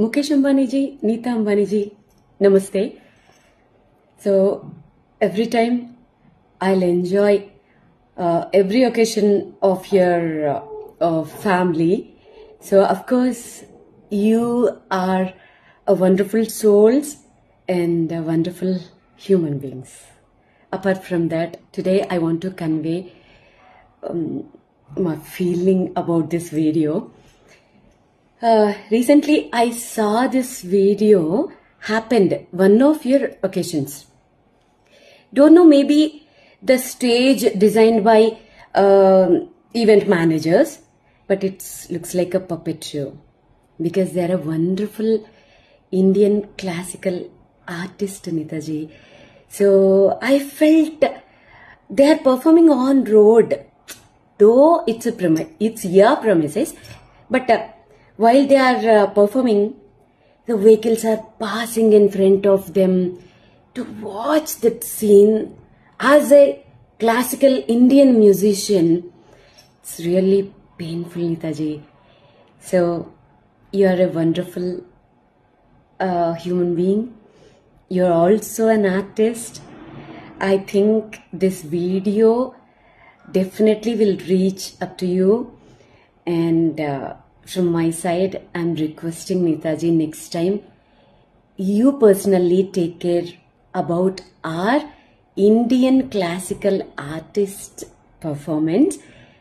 Mukesh Ambani ji, Neeta Ambani ji, namaste. So every time I'll enjoy every occasion of your family. So of course you are a wonderful souls and wonderful human beings. Apart from that, today I want to convey my feeling about this video. Recently I saw this video happened one of your occasions. Don't know, maybe the stage designed by event managers, but it looks like a puppet show because they are a wonderful Indian classical artist, Neetaji. So I felt they are performing on road, though it's your premises, but while they are performing, the vehicles are passing in front of them. To watch that scene as a classical Indian musician, it's really painful, Neetaji. So you are a wonderful human being. You're also an artist. I think this video definitely will reach up to you. And from my side, I'm requesting Neetaji, next time you personally take care about our Indian classical artist performance,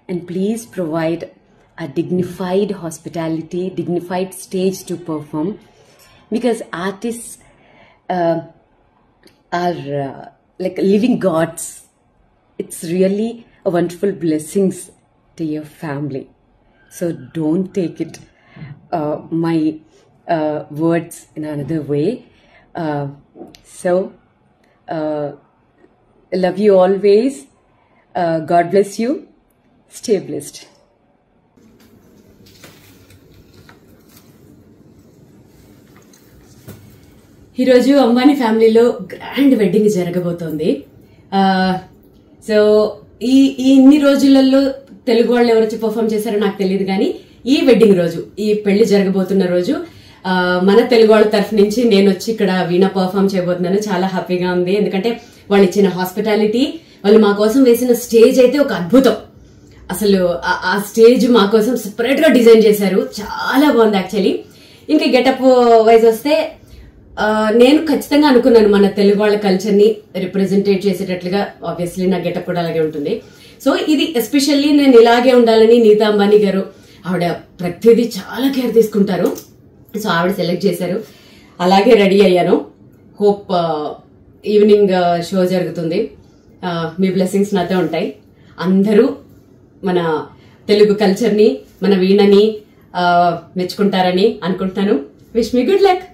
and please provide a dignified hospitality, dignified stage to perform, because artists are like living gods. It's really a wonderful blessings to your family. So don't take it my words in another way. Love you always. God bless you. Stay blessed. ఈరోజు అంబానీ ఫ్యామిలీలో grand wedding జరగబోతోంది. So ఈ ఇన్ని రోజులలో తెలుగు వాళ్ళు ఎవరు వచ్చి perform చేశారో నాకు తెలియదు, కానీ ఈ వెడ్డింగ్ రోజు, ఈ పెళ్లి జరగబోతున్న రోజు మన తెలుగు వాళ్ళ తరఫు నుంచి నేను వచ్చి ఇక్కడ వీణా పర్ఫామ్ చేయబోతున్నాను. చాలా హ్యాపీగా ఉంది, ఎందుకంటే వాళ్ళు ఇచ్చిన హాస్పిటాలిటీ, వాళ్ళు మా కోసం వేసిన స్టేజ్ అయితే ఒక అద్భుతం. అసలు ఆ స్టేజ్ మా కోసం సెపరేట్ గా డిజైన్ చేశారు, చాలా బాగుంది యాక్చువల్లీ. ఇంకా గెటప్ వైజ్ వస్తే నేను ఖచ్చితంగా అనుకున్నాను మన తెలుగు వాళ్ళ కల్చర్ ని రిప్రజెంటేట్ చేసేటట్లుగా. ఆబ్వియస్లీ నా గెటప్ కూడా అలాగే ఉంటుంది. సో ఇది ఎస్పెషల్లీ నేను ఇలాగే ఉండాలని నీతా అంబానీ గారు, ఆవిడ ప్రతిదీ చాలా కేర్ తీసుకుంటారు. సో ఆవిడ సెలెక్ట్ చేశారు, అలాగే రెడీ అయ్యాను. హోప్ ఈవినింగ్ షో జరుగుతుంది. మీ బ్లెస్సింగ్స్ నాతో ఉంటాయి. అందరూ మన తెలుగు కల్చర్ ని, మన వీణని మెచ్చుకుంటారని అనుకుంటున్నాను. Wish me good luck.